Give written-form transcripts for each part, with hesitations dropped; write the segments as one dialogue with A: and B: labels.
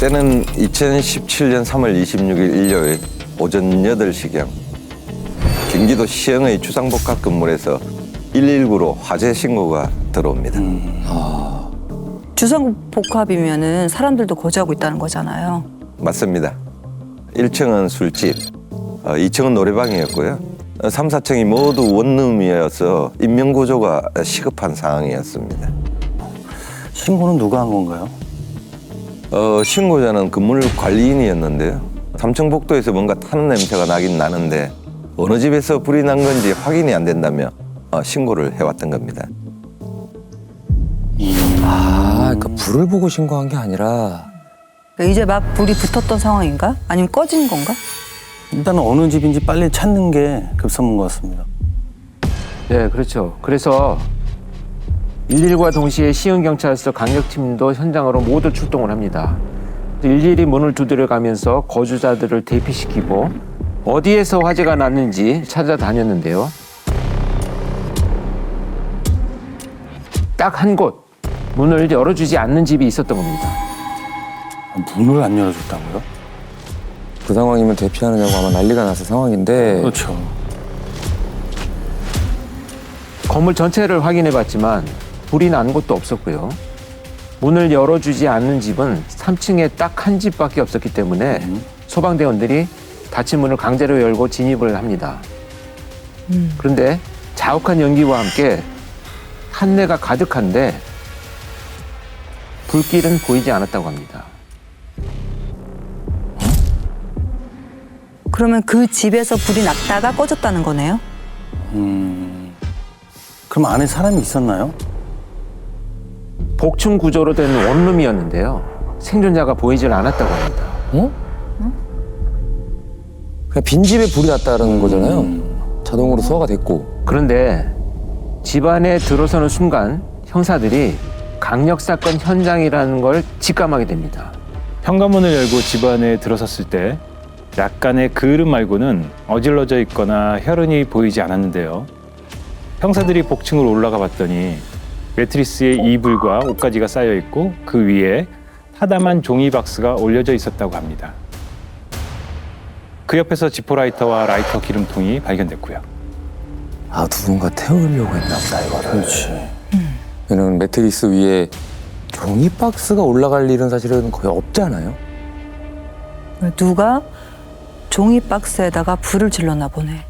A: 때는 2017년 3월 26일 일요일 오전 8시경 경기도 시흥의 주상복합 건물에서 119로 화재 신고가 들어옵니다.
B: 주상복합이면은 사람들도 거주하고 있다는 거잖아요.
A: 맞습니다. 1층은 술집, 2층은 노래방이었고요. 3, 4층이 모두 원룸이어서 인명구조가 시급한 상황이었습니다.
C: 신고는 누가 한 건가요?
A: 신고자는 건물 관리인이었는데요. 3층 복도에서 뭔가 타는 냄새가 나긴 나는데 어느 집에서 불이 난 건지 확인이 안 된다며 신고를 해왔던 겁니다.
D: 그러니까 불을 보고 신고한 게 아니라
B: 그러니까 이제 막 불이 붙었던 상황인가? 아니면 꺼진 건가?
C: 일단은 어느 집인지 빨리 찾는 게 급선무인 것 같습니다.
E: 네, 그렇죠. 그래서 119와 동시에 시흥경찰서 강력팀도 현장으로 모두 출동을 합니다. 일일이 문을 두드려가면서 거주자들을 대피시키고 어디에서 화재가 났는지 찾아다녔는데요. 딱 한 곳 문을 열어주지 않는 집이 있었던 겁니다.
C: 문을 안 열어줬다고요?
D: 그 상황이면 대피하느냐고 아마 난리가 났을 상황인데
C: 그렇죠.
E: 건물 전체를 확인해봤지만 불이 난 곳도 없었고요. 문을 열어주지 않는 집은 3층에 딱 한 집밖에 없었기 때문에 소방대원들이 닫힌 문을 강제로 열고 진입을 합니다. 그런데 자욱한 연기와 함께 한내가 가득한데 불길은 보이지 않았다고 합니다.
B: 그러면 그 집에서 불이 났다가 꺼졌다는 거네요?
C: 그럼 안에 사람이 있었나요?
E: 복층 구조로 된 원룸이었는데요. 생존자가 보이질 않았다고 합니다.
D: 그냥 빈집에 불이 났다는 거잖아요. 자동으로 소화가 됐고.
E: 그런데 집안에 들어서는 순간 형사들이 강력사건 현장이라는 걸 직감하게 됩니다.
F: 현관문을 열고 집 안에 들어섰을 때 약간의 그을음 말고는 어질러져 있거나 혈흔이 보이지 않았는데요. 형사들이 복층으로 올라가 봤더니 매트리스에 이불과 옷가지가 쌓여 있고 그 위에 타담한 종이 박스가 올려져 있었다고 합니다. 그 옆에서 지포라이터와 라이터 기름통이 발견됐고요.
D: 누군가 태우려고 했나 보다 이거를.
C: 그렇지.
D: 왜냐면 매트리스 위에 종이 박스가 올라갈 일은 사실은 거의 없잖아요.
B: 누가 종이 박스에다가 불을 질렀나 보네.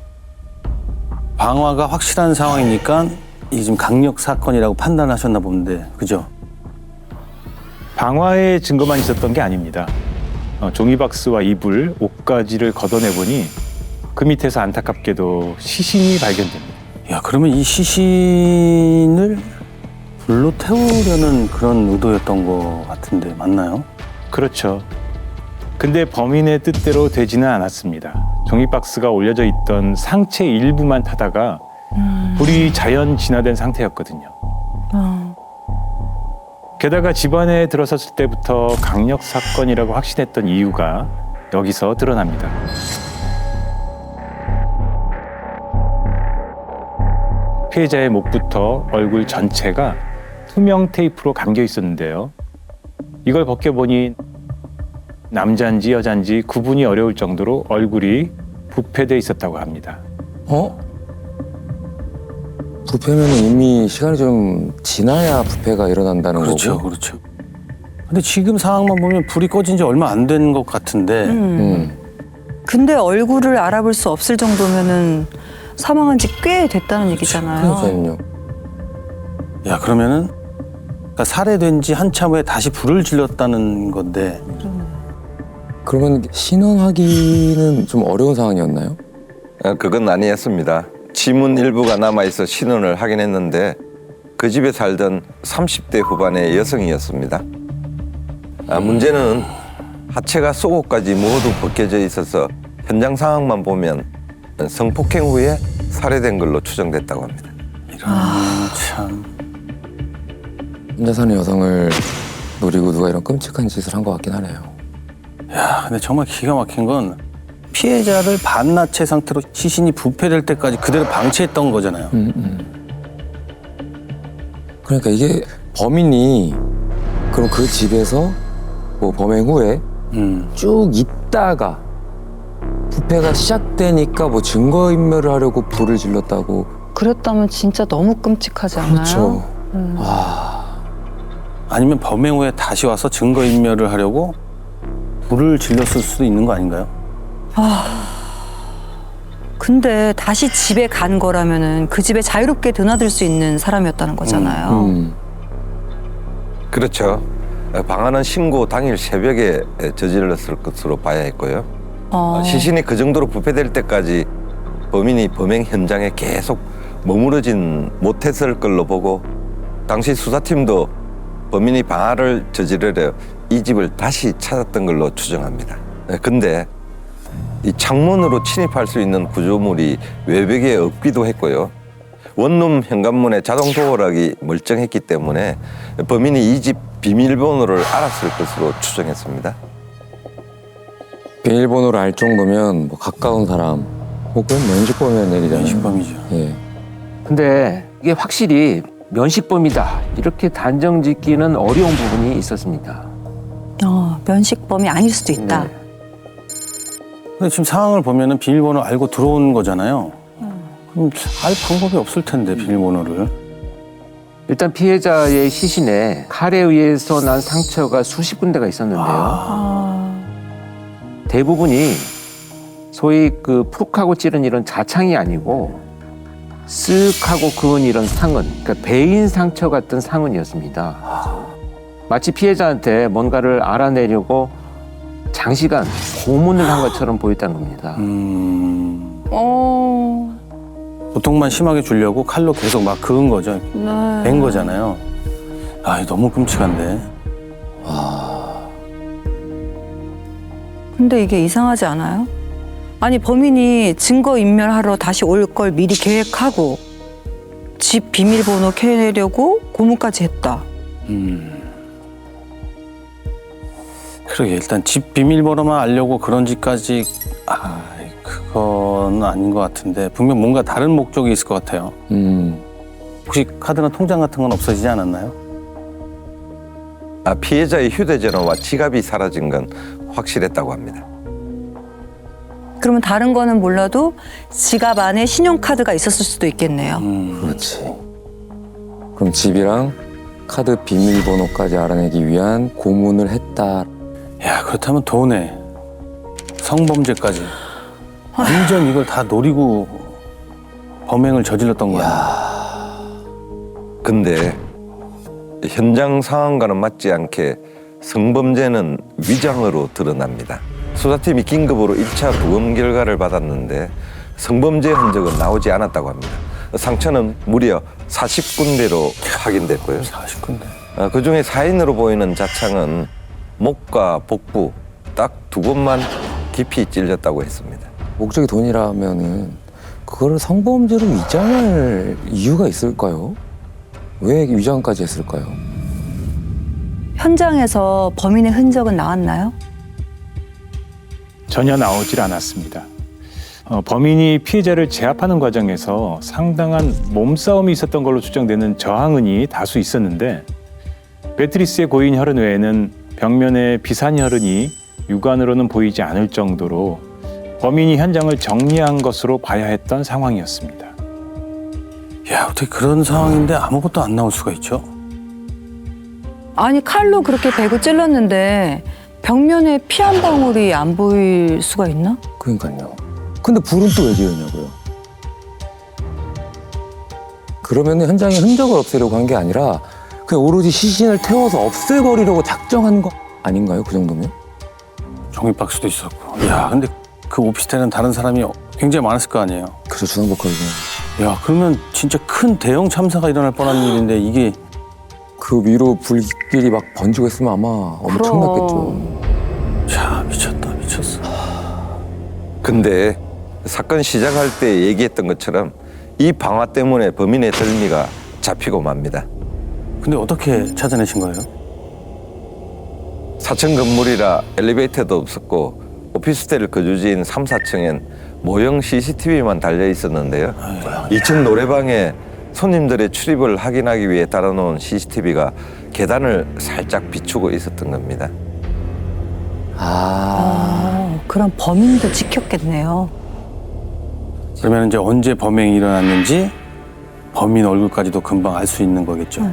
C: 방화가 확실한 상황이니까 이게 좀 강력 사건이라고 판단하셨나 본데, 그죠?
F: 방화의 증거만 있었던 게 아닙니다. 종이박스와 이불, 옷가지를 걷어내보니 그 밑에서 안타깝게도 시신이 발견됩니다.
C: 야, 그러면 이 시신을 불로 태우려는 그런 의도였던 것 같은데 맞나요?
F: 그렇죠. 근데 범인의 뜻대로 되지는 않았습니다. 종이박스가 올려져 있던 상체 일부만 타다가 불이 자연 진화된 상태였거든요. 게다가 집안에 들어섰을 때부터 강력 사건이라고 확신했던 이유가 여기서 드러납니다. 피해자의 목부터 얼굴 전체가 투명 테이프로 감겨 있었는데요. 이걸 벗겨보니 남자인지 여자인지 구분이 어려울 정도로 얼굴이 부패돼 있었다고 합니다.
D: 부패면 이미 시간이 좀 지나야 부패가 일어난다는
C: 그렇죠,
D: 거고.
C: 그렇죠. 근데 지금 상황만 보면 불이 꺼진 지 얼마 안 된 것 같은데
B: 근데 얼굴을 알아볼 수 없을 정도면은 사망한 지 꽤 됐다는 얘기잖아요.
D: 그러니까요.
C: 야, 그러면은 그러니까 살해된 지 한참 후에 다시 불을 질렀다는 건데
D: 그러면 신원 확인은 좀 어려운 상황이었나요?
A: 그건 아니었습니다. 지문 일부가 남아있어 신원을 확인했는데 그 집에 살던 30대 후반의 여성이었습니다. 문제는 하체가 속옷까지 모두 벗겨져 있어서 현장 상황만 보면 성폭행 후에 살해된 걸로 추정됐다고 합니다.
C: 이런 참.
D: 혼자 사는 여성을 노리고 누가 이런 끔찍한 짓을 한 것 같긴 하네요.
C: 야, 근데 정말 기가 막힌 건 피해자를 반나체 상태로 시신이 부패될 때까지 그대로 방치했던 거잖아요.
D: 그러니까 이게 범인이 그럼 그 집에서 뭐 범행 후에 쭉 있다가 부패가 시작되니까 뭐 증거인멸을 하려고 불을 질렀다고.
B: 그랬다면 진짜 너무 끔찍하지 않아요?
D: 그렇죠.
C: 아니면 범행 후에 다시 와서 증거인멸을 하려고 불을 질렀을 수도 있는 거 아닌가요?
B: 근데 다시 집에 간 거라면은 그 집에 자유롭게 드나들 수 있는 사람이었다는 거잖아요.
A: 그렇죠. 방화는 신고 당일 새벽에 저질렀을 것으로 봐야 했고요. 시신이 그 정도로 부패될 때까지 범인이 범행 현장에 계속 머무르진 못했을 걸로 보고 당시 수사팀도 범인이 방화를 저지르려 이 집을 다시 찾았던 걸로 추정합니다. 근데 이 창문으로 침입할 수 있는 구조물이 외벽에 없기도 했고요. 원룸 현관문에 자동 도어락이 멀쩡했기 때문에 범인이 이 집 비밀번호를 알았을 것으로 추정했습니다.
D: 비밀번호를 알 정도면 뭐 가까운 사람 혹은 면식범이라는 얘기잖아요.
C: 면식범이죠.
D: 예.
E: 근데 이게 확실히 면식범이다 이렇게 단정짓기는 어려운 부분이 있었습니다.
B: 면식범이 아닐 수도 있다.
E: 네.
C: 근데 지금 상황을 보면은 비밀번호 알고 들어온 거잖아요. 그럼 알 방법이 없을 텐데 비밀번호를.
E: 일단 피해자의 시신에 칼에 의해서 난 상처가 수십 군데가 있었는데요. 대부분이 소위 그 푹 하고 찌른 이런 자창이 아니고 쓱 하고 그은 이런 상흔, 그러니까 배인 상처 같은 상흔이었습니다. 마치 피해자한테 뭔가를 알아내려고 장시간 고문을 한 것처럼 보였다는 겁니다.
C: 고통만 심하게 주려고 칼로 계속 막 그은 거죠. 뺀 거잖아요. 아, 너무 끔찍한데.
B: 근데 이게 이상하지 않아요? 아니 범인이 증거인멸하러 다시 올 걸 미리 계획하고 집 비밀번호 캐내려고 고문까지 했다.
C: 그러게 일단 집 비밀번호만 알려고 그런 짓까지 그건 아닌 것 같은데 분명 뭔가 다른 목적이 있을 것 같아요. 혹시 카드나 통장 같은 건 없어지지 않았나요?
A: 피해자의 휴대전화와 지갑이 사라진 건 확실했다고 합니다.
B: 그러면 다른 거는 몰라도 지갑 안에 신용카드가 있었을 수도 있겠네요.
D: 그렇지. 그럼 집이랑 카드 비밀번호까지 알아내기 위한 고문을 했다.
C: 야, 그렇다면 돈에 성범죄까지 완전 이걸 다 노리고 범행을 저질렀던 거야.
A: 근데 현장 상황과는 맞지 않게 성범죄는 위장으로 드러납니다. 수사팀이 긴급으로 1차 부검 결과를 받았는데 성범죄 흔적은 나오지 않았다고 합니다. 상처는 무려 40군데로 확인됐고요.
C: 40군데.
A: 그중에 사인으로 보이는 자창은 목과 복부 딱 2곳만 깊이 찔렸다고 했습니다.
D: 목적이 돈이라면은 그거를 성범죄로 위장할 이유가 있을까요? 왜 위장까지 했을까요?
B: 현장에서 범인의 흔적은 나왔나요?
F: 전혀 나오질 않았습니다. 범인이 피해자를 제압하는 과정에서 상당한 몸싸움이 있었던 걸로 추정되는 저항은이 다수 있었는데 베트리스의 고인 혈흔 외에는 벽면에 비산 혈흔이 육안으로는 보이지 않을 정도로 범인이 현장을 정리한 것으로 봐야 했던 상황이었습니다.
C: 야, 어떻게 그런 상황인데 아무것도 안 나올 수가 있죠?
B: 아니 칼로 그렇게 베고 찔렀는데 벽면에 피 한 방울이 안 보일 수가 있나?
D: 그러니까요. 근데 불은 또 왜 지었냐고요? 그러면 현장에 흔적을 없애려고 한 게 아니라 그냥 오로지 시신을 태워서 없애버리려고 작정한 거 아닌가요? 그 정도면?
C: 종이박스도 있었고. 야, 근데 그 오피스텔은 다른 사람이 굉장히 많았을 거 아니에요?
D: 그렇죠. 주상복합이면.
C: 야, 그러면 진짜 큰 대형 참사가 일어날 뻔한 일인데 이게
D: 그 위로 불길이 막 번지고 있으면 아마 엄청났겠죠.
C: 자, 미쳤다, 미쳤어.
A: 근데 사건 시작할 때 얘기했던 것처럼 이 방화 때문에 범인의 덜미가 잡히고 맙니다.
C: 근데 어떻게 찾아내신 거예요?
A: 4층 건물이라 엘리베이터도 없었고 오피스텔 거주지인 3, 4층엔 모형 CCTV만 달려 있었는데요. 2층 노래방에 손님들의 출입을 확인하기 위해 달아놓은 CCTV가 계단을 살짝 비추고 있었던 겁니다.
B: 그럼 범인도 지켰겠네요.
C: 그러면 이제 언제 범행이 일어났는지 범인 얼굴까지도 금방 알 수 있는 거겠죠.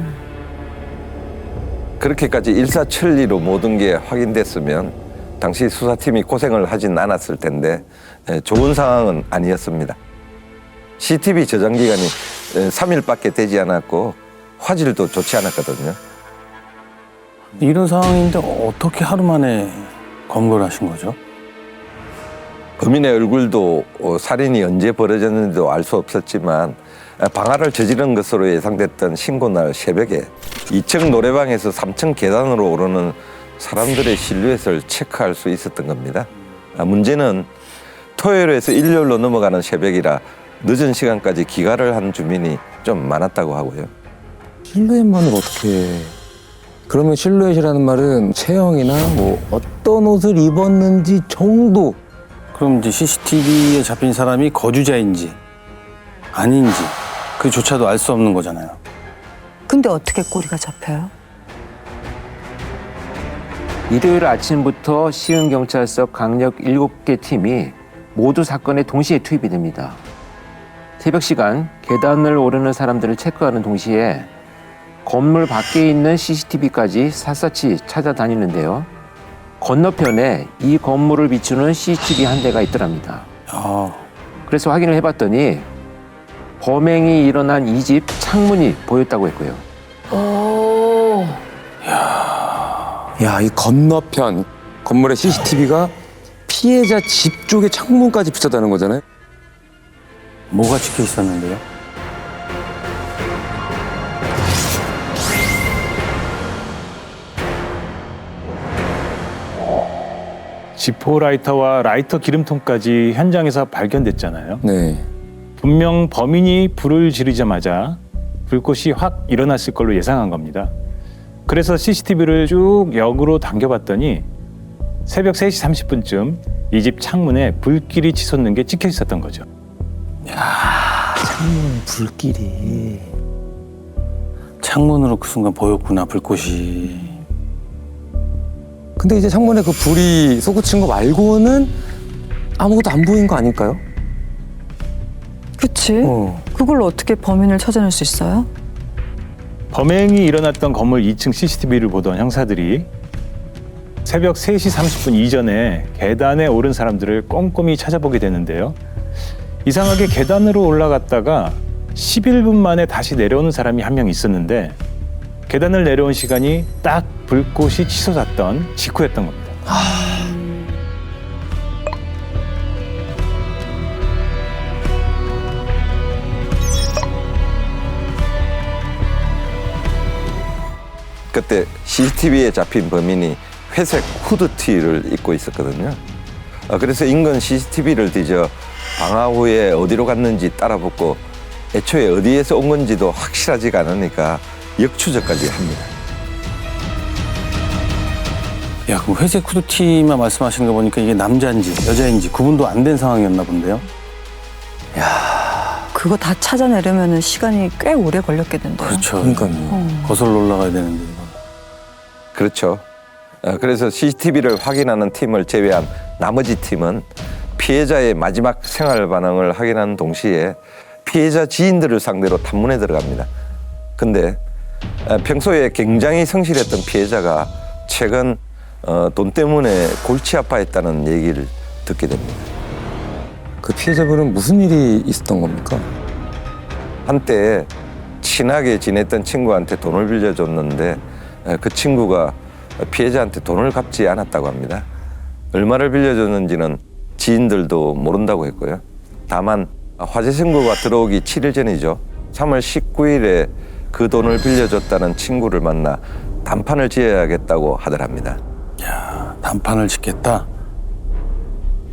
A: 그렇게까지 일사천리로 모든 게 확인됐으면 당시 수사팀이 고생을 하진 않았을 텐데 좋은 상황은 아니었습니다. CCTV 저장 기간이 3일밖에 되지 않았고 화질도 좋지 않았거든요.
C: 이런 상황인데 어떻게 하루 만에 검거를 하신 거죠?
A: 범인의 얼굴도 살인이 언제 벌어졌는지도 알 수 없었지만 방화를 저지른 것으로 예상됐던 신고날 새벽에 2층 노래방에서 3층 계단으로 오르는 사람들의 실루엣을 체크할 수 있었던 겁니다. 문제는 토요일에서 일요일로 넘어가는 새벽이라 늦은 시간까지 기가를 한 주민이 좀 많았다고 하고요.
D: 실루엣만을 어떻게... 그러면 실루엣이라는 말은 체형이나 뭐 어떤 옷을 입었는지 정도.
C: 그럼 이제 CCTV에 잡힌 사람이 거주자인지 아닌지 그조차도 알 수 없는 거잖아요.
B: 근데 어떻게 꼬리가 잡혀요?
E: 일요일 아침부터 시흥경찰서 강력 7개 팀이 모두 사건에 동시에 투입이 됩니다. 새벽 시간 계단을 오르는 사람들을 체크하는 동시에 건물 밖에 있는 CCTV까지 샅샅이 찾아다니는데요. 건너편에 이 건물을 비추는 CCTV 한 대가 있더랍니다. 그래서 확인을 해봤더니 범행이 일어난 이 집 창문이 보였다고 했고요.
D: 야, 이 건너편 건물의 CCTV가 피해자 집 쪽의 창문까지 비쳤다는 거잖아요.
C: 뭐가 찍혀 있었는데요?
F: 지포 라이터와 라이터 기름통까지 현장에서 발견됐잖아요.
D: 네.
F: 분명 범인이 불을 지르자마자 불꽃이 확 일어났을 걸로 예상한 겁니다. 그래서 CCTV를 쭉 역으로 당겨봤더니 새벽 3시 30분쯤 이 집 창문에 불길이 치솟는 게 찍혀 있었던 거죠.
D: 창문 불길이.
C: 창문으로 그 순간 보였구나, 불꽃이.
D: 근데 이제 창문에 그 불이 솟구친 거 말고는 아무것도 안 보인 거 아닐까요?
B: 그치? 그걸로 어떻게 범인을 찾아낼 수 있어요?
F: 범행이 일어났던 건물 2층 CCTV를 보던 형사들이 새벽 3시 30분 이전에 계단에 오른 사람들을 꼼꼼히 찾아보게 되는데요. 이상하게 계단으로 올라갔다가 11분 만에 다시 내려오는 사람이 한 명 있었는데 계단을 내려온 시간이 딱 불꽃이 치솟았던 직후였던 겁니다.
A: 그때 CCTV에 잡힌 범인이 회색 후드티를 입고 있었거든요. 그래서 인근 CCTV를 뒤져 방화 후에 어디로 갔는지 따라붙고 애초에 어디에서 온 건지도 확실하지가 않으니까 역추적까지 합니다.
C: 야, 그 회색 후드티만 말씀하시는 거 보니까 이게 남자인지 여자인지 구분도 안 된 상황이었나 본데요.
B: 그거 다 찾아내려면 시간이 꽤 오래 걸렸겠는데요.
C: 그렇죠.
D: 그러니까요.
C: 거슬러 올라가야 되는데. 이거.
A: 그렇죠. 그래서 CCTV를 확인하는 팀을 제외한 나머지 팀은 피해자의 마지막 생활 반응을 확인하는 동시에 피해자 지인들을 상대로 탐문에 들어갑니다. 근데 평소에 굉장히 성실했던 피해자가 최근 돈 때문에 골치 아파했다는 얘기를 듣게 됩니다.
D: 그 피해자분은 무슨 일이 있었던 겁니까?
A: 한때 친하게 지냈던 친구한테 돈을 빌려줬는데 그 친구가 피해자한테 돈을 갚지 않았다고 합니다. 얼마를 빌려줬는지는 지인들도 모른다고 했고요. 다만 화재 신고가 들어오기 7일 전이죠. 3월 19일에 그 돈을 빌려줬다는 친구를 만나 단판을 지어야겠다고 하더랍니다.
C: 야, 단판을 짓겠다.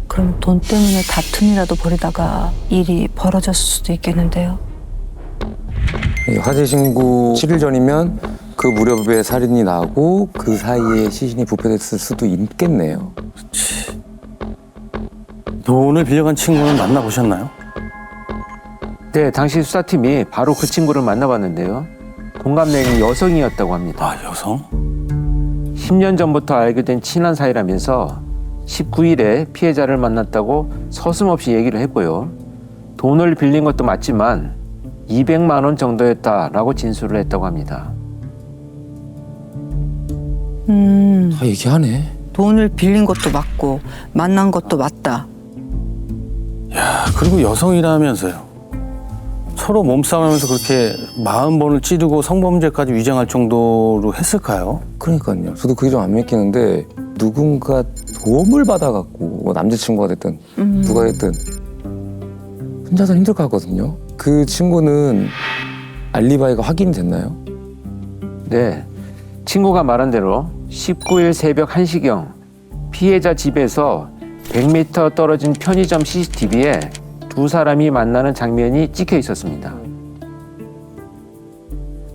B: 그럼 돈 때문에 다툼이라도 벌이다가 일이 벌어졌을 수도 있겠는데요.
D: 화재 신고 7일 전이면 그 무렵에 살인이 나고 그 사이에 시신이 부패됐을 수도 있겠네요.
C: 돈을 빌려간 친구는 만나보셨나요?
E: 네, 당시 수사팀이 바로 그 친구를 만나봤는데요. 동갑내기 여성이었다고 합니다.
C: 아, 여성?
E: 10년 전부터 알게 된 친한 사이라면서 19일에 피해자를 만났다고 서슴없이 얘기를 했고요. 돈을 빌린 것도 맞지만 200만 원 정도였다라고 진술을 했다고 합니다.
D: 다 얘기하네.
B: 돈을 빌린 것도 맞고 만난 것도 맞다.
C: 야, 그리고 여성이라면서요. 서로 몸싸움하면서 그렇게 40번을 찌르고 성범죄까지 위장할 정도로 했을까요?
D: 그러니까요. 저도 그게 좀 안 믿기는데 누군가 도움을 받아갖고 뭐 남자친구가 됐든 누가 됐든 혼자서 힘들 것 같거든요. 그 친구는 알리바이가 확인이 됐나요?
E: 네, 친구가 말한 대로 19일 새벽 1시경 피해자 집에서 100m 떨어진 편의점 CCTV에 두 사람이 만나는 장면이 찍혀 있었습니다.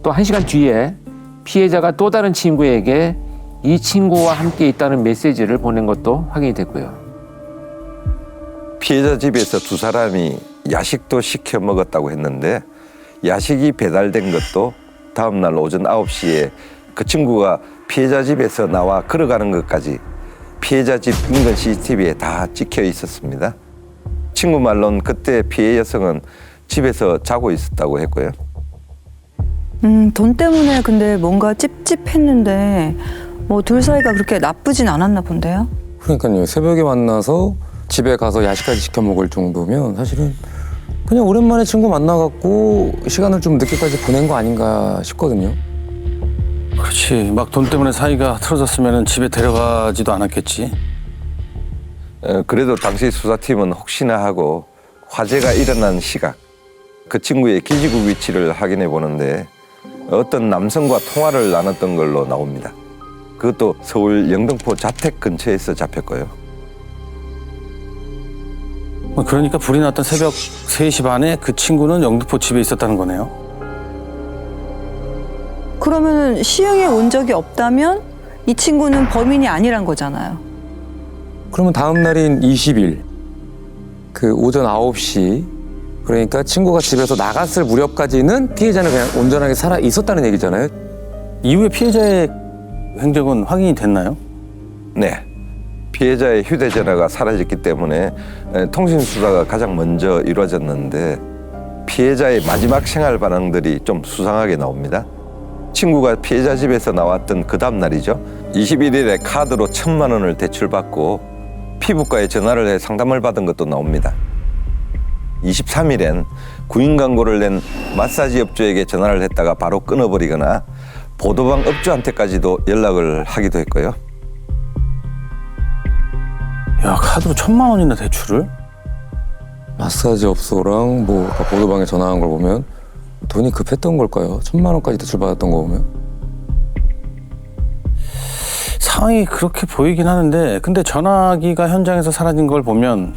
E: 또 1시간 뒤에 피해자가 또 다른 친구에게 이 친구와 함께 있다는 메시지를 보낸 것도 확인이 됐고요.
A: 피해자 집에서 두 사람이 야식도 시켜 먹었다고 했는데 야식이 배달된 것도 다음 날 오전 9시에 그 친구가 피해자 집에서 나와 걸어가는 것까지 피해자 집 인근 CCTV에 다 찍혀 있었습니다. 친구 말로는 그때 피해 여성은 집에서 자고 있었다고 했고요.
B: 돈 때문에 근데 뭔가 찝찝했는데 뭐 둘 사이가 그렇게 나쁘진 않았나 본데요?
D: 그러니까요. 새벽에 만나서 집에 가서 야식까지 시켜 먹을 정도면 사실은 그냥 오랜만에 친구 만나갖고 시간을 좀 늦게까지 보낸 거 아닌가 싶거든요.
C: 그렇지. 막 돈 때문에 사이가 틀어졌으면 집에 데려가지도 않았겠지.
A: 그래도 당시 수사팀은 혹시나 하고 화재가 일어난 시각, 그 친구의 기지국 위치를 확인해 보는데 어떤 남성과 통화를 나눴던 걸로 나옵니다. 그것도 서울 영등포 자택 근처에서 잡혔고요.
C: 그러니까 불이 났던 새벽 3시 반에 그 친구는 영등포 집에 있었다는 거네요.
B: 그러면 시흥에 온 적이 없다면 이 친구는 범인이 아니란 거잖아요.
D: 그러면 다음 날인 20일 그 오전 9시 그러니까 친구가 집에서 나갔을 무렵까지는 피해자는 그냥 온전하게 살아 있었다는 얘기잖아요.
C: 이후에 피해자의 행적은 확인이 됐나요?
A: 네. 피해자의 휴대전화가 사라졌기 때문에 통신 수사가 가장 먼저 이루어졌는데 피해자의 마지막 생활 반응들이 좀 수상하게 나옵니다. 친구가 피해자 집에서 나왔던 그 다음 날이죠. 21일에 카드로 1,000만 원을 대출받고 피부과에 전화를 해 상담을 받은 것도 나옵니다. 23일엔 구인 광고를 낸 마사지 업주에게 전화를 했다가 바로 끊어버리거나 보도방 업주한테까지도 연락을 하기도 했고요.
C: 야, 카드로 1,000만 원이나 대출을?
D: 마사지 업소랑 뭐 보도방에 전화한 걸 보면 돈이 급했던 걸까요? 1,000만 원까지 대출받았던 거 보면.
C: 상황이 그렇게 보이긴 하는데 근데 전화기가 현장에서 사라진 걸 보면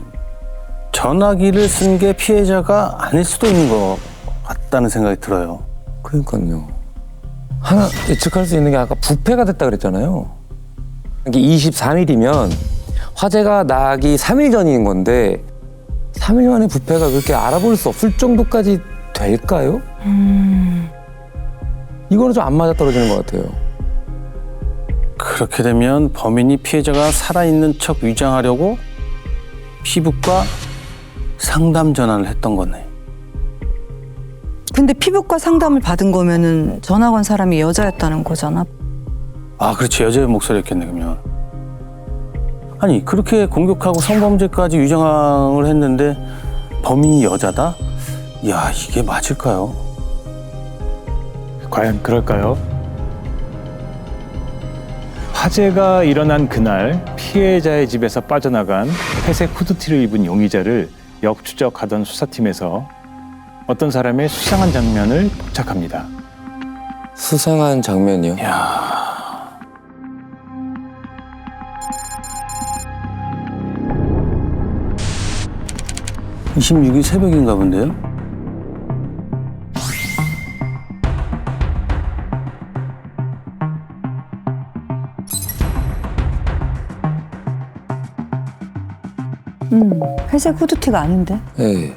C: 전화기를 쓴 게 피해자가 아닐 수도 있는 것 같다는 생각이 들어요.
D: 그러니까요. 하나 예측할 수 있는 게 아까 부패가 됐다 그랬잖아요. 이게 23일이면 화재가 나기 3일 전인 건데 3일 만에 부패가 그렇게 알아볼 수 없을 정도까지 될까요? 이거는 좀 안 맞아떨어지는 것 같아요.
C: 그렇게 되면 범인이 피해자가 살아있는 척 위장하려고 피부과 상담 전화를 했던 거네.
B: 근데 피부과 상담을 받은 거면은 전화 건 사람이 여자였다는 거잖아.
C: 아, 그렇지. 여자의 목소리였겠네, 그러면. 아니, 그렇게 공격하고 성범죄까지 위장을 했는데 범인이 여자다? 야, 이게 맞을까요?
F: 과연 그럴까요? 화재가 일어난 그날 피해자의 집에서 빠져나간 회색 후드티를 입은 용의자를 역추적하던 수사팀에서 어떤 사람의 수상한 장면을 포착합니다.
D: 수상한 장면이요?
C: 야, 26일 새벽인가 본데요?
B: 회색 후드티가 아닌데?
D: 네.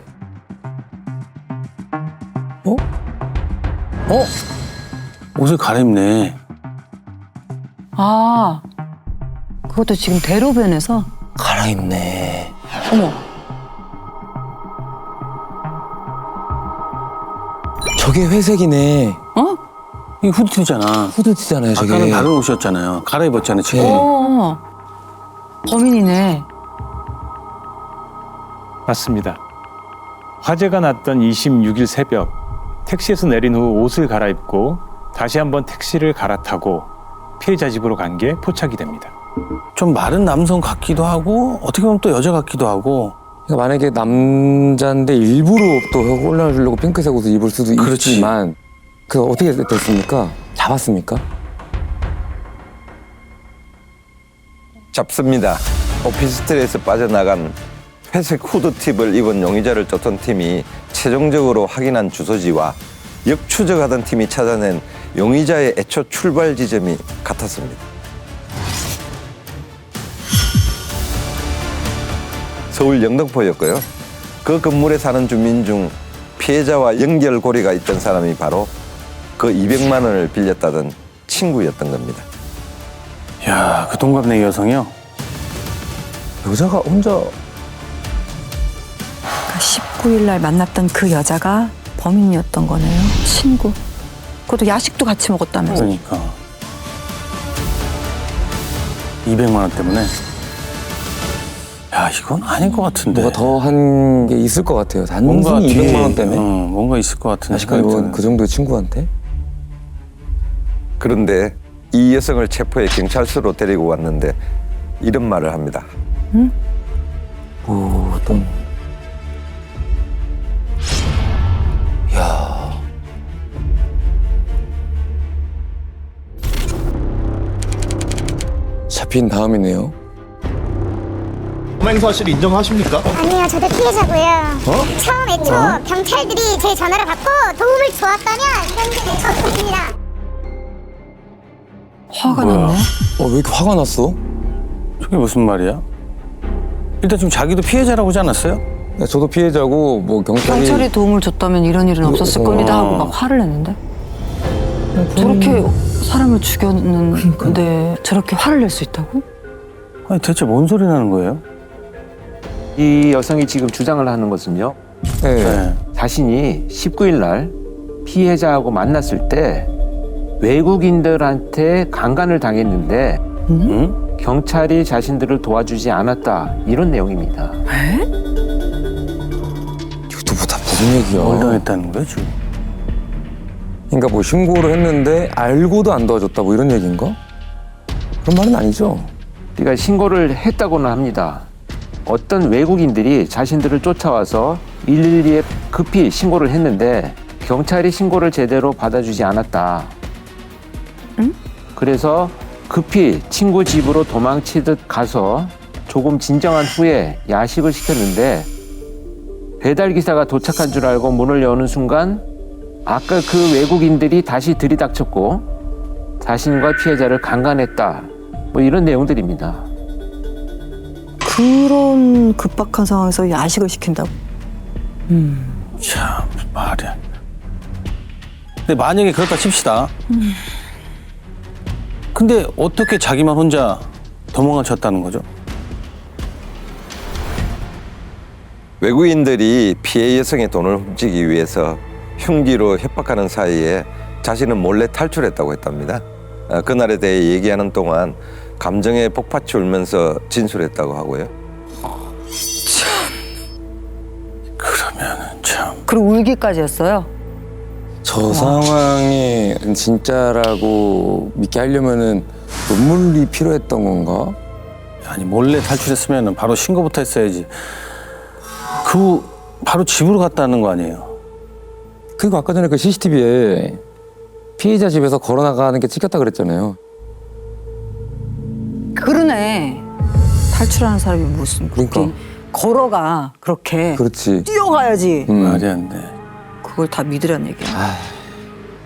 C: 옷을 갈아입네.
B: 아, 그것도 지금 대로변에서?
D: 갈아입네.
B: 어머,
D: 저게 회색이네.
B: 어?
C: 이게 후드티잖아.
D: 후드티잖아요, 저게.
C: 아까는 다른 옷이었잖아요. 갈아입었잖아요, 지금.
B: 어. 범인이네.
F: 맞습니다. 화재가 났던 26일 새벽 택시에서 내린 후 옷을 갈아입고 다시 한번 택시를 갈아타고 피해자 집으로 간 게 포착이 됩니다.
C: 좀 마른 남성 같기도 하고 어떻게 보면 또 여자 같기도 하고.
D: 그러니까 만약에 남자인데 일부러 또 혼란을 주려고 핑크색 옷을 입을 수도
C: 그렇지.
D: 있지만 그 어떻게 됐습니까? 잡았습니까?
A: 잡습니다. 오피스텔에서 빠져나간 회색 후드팁을 입은 용의자를 쫓던 팀이 최종적으로 확인한 주소지와 역추적하던 팀이 찾아낸 용의자의 애초 출발 지점이 같았습니다. 서울 영등포였고요. 그 건물에 사는 주민 중 피해자와 연결고리가 있던 사람이 바로 그 200만 원을 빌렸다던 친구였던 겁니다.
C: 야, 그 동갑내기 여성이요?
D: 여자가 혼자
B: 19일 날 만났던 그 여자가 범인이었던 거네요. 친구. 그것도 야식도 같이 먹었다면서.
C: 그러니까. 200만 원 때문에. 야, 이건 아닌 것 같은데.
D: 뭐가 더 한 게 있을 것 같아요. 단순히
C: 뒤에,
D: 200만 원 때문에.
C: 뭔가 있을 것 같은데.
D: 아직까지 뭐그 정도의 친구한테?
A: 그런데 이 여성을 체포해 경찰서로 데리고 왔는데 이런 말을 합니다.
D: 오, 어떤. 야. 잡힌 다음이네요.
G: 범행 사실 인정하십니까?
H: 아니요, 저도 피해자고요. 처음 애초 경찰들이 제 전화를 받고 도움을 주었다면 현재 처분입니다.
B: 화가
C: 뭐야?
B: 났네.
D: 왜 이렇게 화가 났어?
C: 저게 무슨 말이야? 일단 좀 자기도 피해자라고 하지 않았어요?
D: 저도 피해자고 뭐
B: 경찰이 도움을 줬다면 이런 일은 없었을 겁니다 하고 막 화를 냈는데. 저렇게 사람을 죽였는데 저렇게 화를 낼 수 있다고?
C: 아니, 대체 뭔 소리 나는 거예요?
E: 이 여성이 지금 주장을 하는 것은요.
D: 네.
E: 자신이 19일 날 피해자하고 만났을 때 외국인들한테 강간을 당했는데
C: 응?
E: 경찰이 자신들을 도와주지 않았다. 이런 내용입니다.
D: 이것도 뭐 다 무슨 얘기야?
C: 뭘 당했다는 거야, 지금?
D: 그러니까 뭐 신고를 했는데 알고도 안 도와줬다 뭐 이런 얘기인가? 그런 말은 아니죠.
E: 그러니까 신고를 했다고는 합니다. 어떤 외국인들이 자신들을 쫓아와서 112에 급히 신고를 했는데 경찰이 신고를 제대로 받아주지 않았다.
B: 응?
E: 그래서 급히 친구 집으로 도망치듯 가서 조금 진정한 후에 야식을 시켰는데 배달기사가 도착한 줄 알고 문을 여는 순간 아까 그 외국인들이 다시 들이닥쳤고 자신과 피해자를 강간했다. 뭐 이런 내용들입니다.
B: 그런 급박한 상황에서 야식을 시킨다고?
C: 참, 말이야. 근데 만약에 그렇다 칩시다. 근데 어떻게 자기만 혼자 도망을 쳤다는 거죠?
A: 외국인들이 피해 여성의 돈을 훔치기 위해서 흉기로 협박하는 사이에 자신은 몰래 탈출했다고 했답니다. 그날에 대해 얘기하는 동안 감정에 복받쳐 울면서 진술했다고 하고요.
C: 그러면은 참.
B: 그리고 울기까지 했어요?
D: 저 상황이 진짜라고 믿게 하려면은 눈물이 필요했던 건가?
C: 아니, 몰래 탈출했으면 바로 신고부터 했어야지. 그 바로 집으로 갔다는 거 아니에요?
D: 그리고 아까 전에 그 CCTV에 피해자 집에서 걸어 나가는 게 찍혔다 그랬잖아요.
B: 그러네. 탈출하는 사람이 무슨
D: 그러니까.
B: 그렇게 걸어가 그렇게
D: 그렇지.
B: 뛰어가야지.
C: 말이 안 돼.
B: 그걸 다 믿으란 얘기야.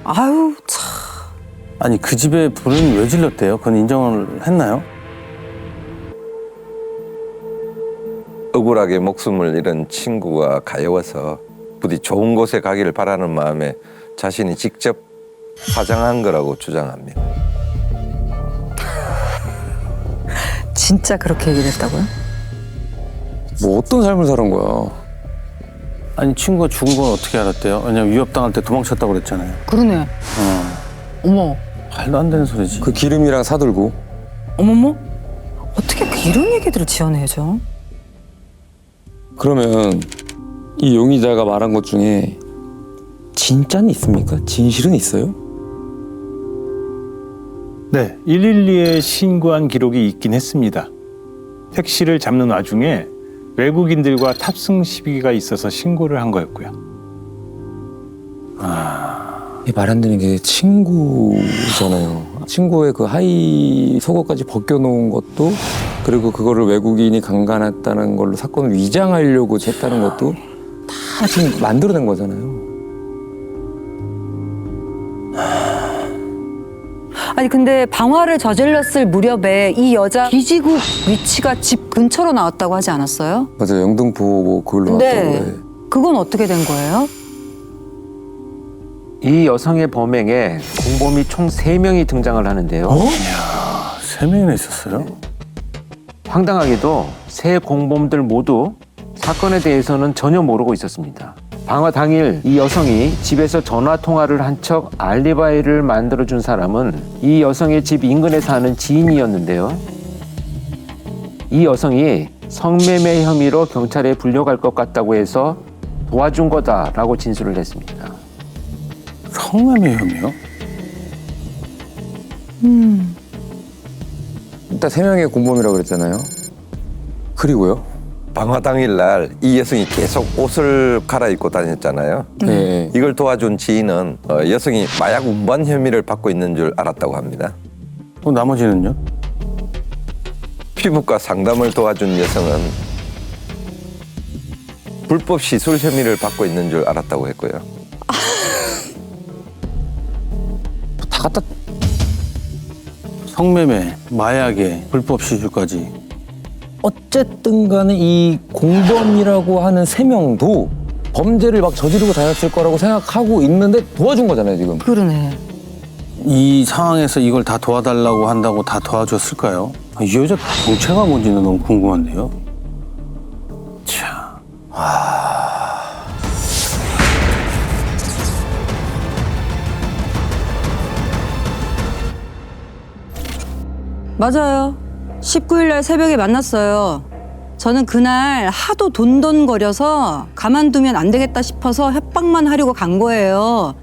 B: 아유 참.
C: 아니, 그 집에 불은 왜 질렀대요? 그건 인정을 했나요?
A: 억울하게 목숨을 잃은 친구가 가여워서 부디 좋은 곳에 가기를 바라는 마음에 자신이 직접 화장한 거라고 주장합니다.
B: 진짜 그렇게 얘기를 했다고요?
D: 뭐 어떤 삶을 사는 거야?
C: 아니 친구가 죽은 건 어떻게 알았대요? 왜냐면 위협당할 때 도망쳤다고 그랬잖아요.
B: 그러네. 어머.
C: 말도 안 되는 소리지.
D: 그 기름이랑 사들고.
B: 어머머? 어떻게 이런 얘기들을 지어내죠?
D: 그러면 이 용의자가 말한 것 중에 진짜는 있습니까? 진실은 있어요?
F: 네, 112에 신고한 기록이 있긴 했습니다. 택시를 잡는 와중에 외국인들과 탑승 시비가 있어서 신고를 한 거였고요.
D: 말 안 되는 게 친구잖아요. 친구의 그 하의 속옷까지 벗겨놓은 것도, 그리고 그거를 외국인이 강간했다는 걸로 사건을 위장하려고 했다는 것도 다 지금 만들어낸 거잖아요.
B: 아니 근데 방화를 저질렀을 무렵에 이 여자 기지국 위치가 집 근처로 나왔다고 하지 않았어요?
D: 맞아요. 영등포 뭐 그걸로
B: 네.
D: 나왔다고 해.
B: 그건 어떻게 된 거예요?
E: 이 여성의 범행에 공범이 총 3명이 등장을 하는데요.
C: 3명이나 있었어요?
E: 황당하게도 세 공범들 모두 사건에 대해서는 전혀 모르고 있었습니다. 방화 당일 이 여성이 집에서 전화 통화를 한 척 알리바이를 만들어준 사람은 이 여성의 집 인근에 사는 지인이었는데요. 이 여성이 성매매 혐의로 경찰에 불려갈 것 같다고 해서 도와준 거다라고 진술을 했습니다.
C: 성매매 혐의요?
D: 일단 3명의 공범이라고 그랬잖아요. 그리고요?
A: 방화 당일날 이 여성이 계속 옷을 갈아입고 다녔잖아요.
D: 네.
A: 이걸 도와준 지인은 여성이 마약 운반 혐의를 받고 있는 줄 알았다고 합니다.
C: 나머지는요?
A: 피부과 상담을 도와준 여성은 불법 시술 혐의를 받고 있는 줄 알았다고 했고요.
D: 다 갖다
C: 성매매, 마약에 불법 시술까지.
D: 어쨌든 간에 이 공범이라고 하는 3명도 범죄를 막 저지르고 다녔을 거라고 생각하고 있는데 도와준 거잖아요, 지금.
B: 그러네.
C: 이 상황에서 이걸 다 도와달라고 한다고 다 도와줬을까요? 이 여자 정체가 뭔지는 너무 궁금한데요. 참.
B: 맞아요. 19일 날 새벽에 만났어요. 저는 그날 하도 돈돈거려서 가만두면 안 되겠다 싶어서 협박만 하려고 간 거예요.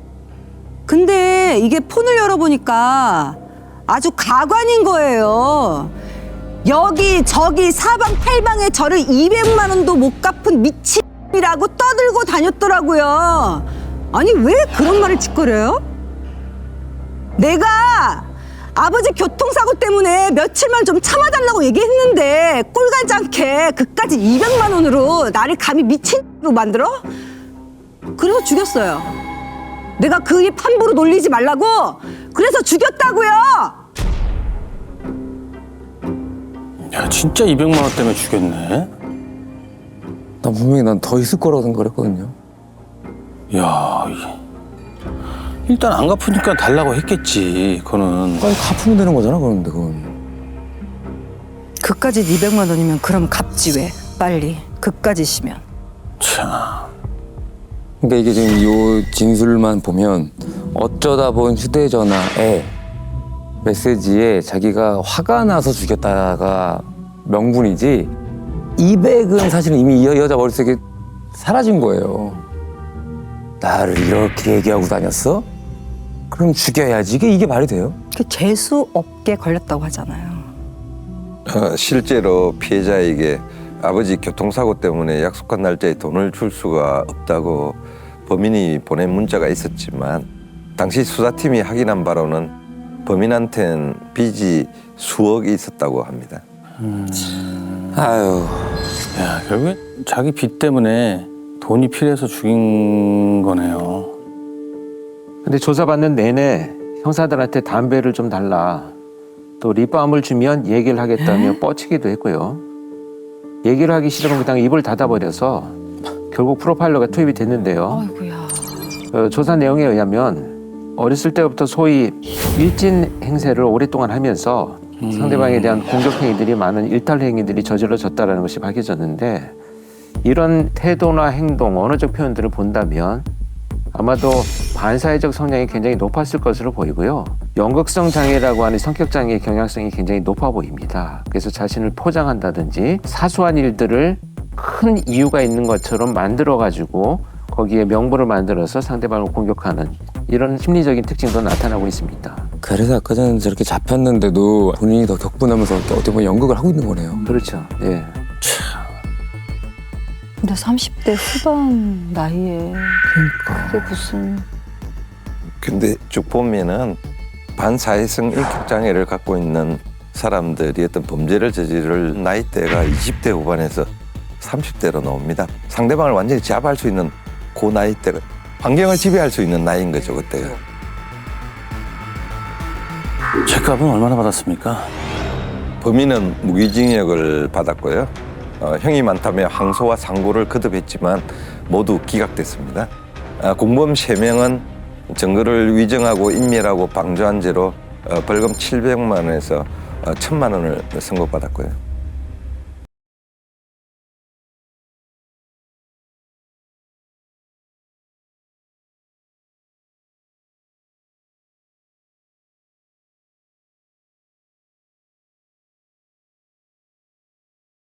B: 근데 이게 폰을 열어보니까 아주 가관인 거예요. 여기 저기 사방팔방에 저를 200만 원도 못 갚은 미친이라고 떠들고 다녔더라고요. 아니 왜 그런 말을 짓거려요? 내가 아버지 교통사고 때문에 며칠만 좀 참아달라고 얘기했는데 꼴가지 않게 그까지 200만 원으로 나를 감히 미친으로 만들어? 그래서 죽였어요. 내가 그 입 함부로 놀리지 말라고 그래서 죽였다고요.
C: 야, 진짜 200만 원 때문에 죽였네.
D: 난 분명히 난 더 있을 거라고 생각했거든요.
C: 야, 일단 안 갚으니까 달라고 했겠지. 그거는.
D: 빨리 갚으면 되는 거잖아, 그런데 그건.
B: 그까지 200만 원이면 그럼 갚지 왜? 빨리. 그까지시면.
C: 참.
D: 그러니까 이게 지금 이 진술만 보면 어쩌다 본 휴대전화에 메시지에 자기가 화가 나서 죽였다가 명분이지 200은 사실은 이미 이 여자 머릿속에 사라진 거예요. 나를 이렇게 얘기하고 다녔어? 그럼 죽여야지. 이게 말이 돼요?
B: 그 재수 없게 걸렸다고 하잖아요.
A: 실제로 피해자에게 아버지 교통사고 때문에 약속한 날짜에 돈을 줄 수가 없다고 범인이 보낸 문자가 있었지만 당시 수사팀이 확인한 바로는 범인한테는 빚이 수억이 있었다고 합니다.
D: 아유.
C: 야, 결국엔 자기 빚 때문에 돈이 필요해서 죽인 거네요.
E: 근데 조사받는 내내 형사들한테 담배를 좀 달라, 또 립밤을 주면 얘기를 하겠다며 뻗치기도 했고요. 얘기를 하기 싫으면 그냥 입을 닫아버려서 결국 프로파일러가 투입이 됐는데요.
B: 아이고야.
E: 조사 내용에 의하면 어렸을 때부터 소위 일진 행세를 오랫동안 하면서 상대방에 대한 공격 행위들이 많은 일탈 행위들이 저질러졌다는 것이 밝혀졌는데 이런 태도나 행동, 언어적 표현들을 본다면 아마도 반사회적 성향이 굉장히 높았을 것으로 보이고요. 연극성 장애라고 하는 성격 장애의 경향성이 굉장히 높아 보입니다. 그래서 자신을 포장한다든지 사소한 일들을 큰 이유가 있는 것처럼 만들어가지고 거기에 명분을 만들어서 상대방을 공격하는 이런 심리적인 특징도 나타나고 있습니다.
D: 그래서 아까 전에 저렇게 잡혔는데도 본인이 더 격분하면서 어떻게 보면 연극을 하고 있는 거네요.
E: 그렇죠. 예.
B: 근데 30대 후반 나이에 그게 무슨
A: 근데 쭉 보면은 반사회성 인격 장애를 갖고 있는 사람들이 어떤 범죄를 저지를 나이대가 20대 후반에서 30대로 나옵니다. 상대방을 완전히 제압할 수 있는 그 나이대가 환경을 지배할 수 있는 나이인 거죠, 그때가.
C: 죄값은 얼마나 받았습니까?
A: 범인은 무기징역을 받았고요. 형이 많다며 항소와 상고를 거듭했지만 모두 기각됐습니다. 공범 3명은 증거를 위정하고 인멸하고 방조한 죄로 벌금 700만 원에서 1000만 원을 선고받았고요.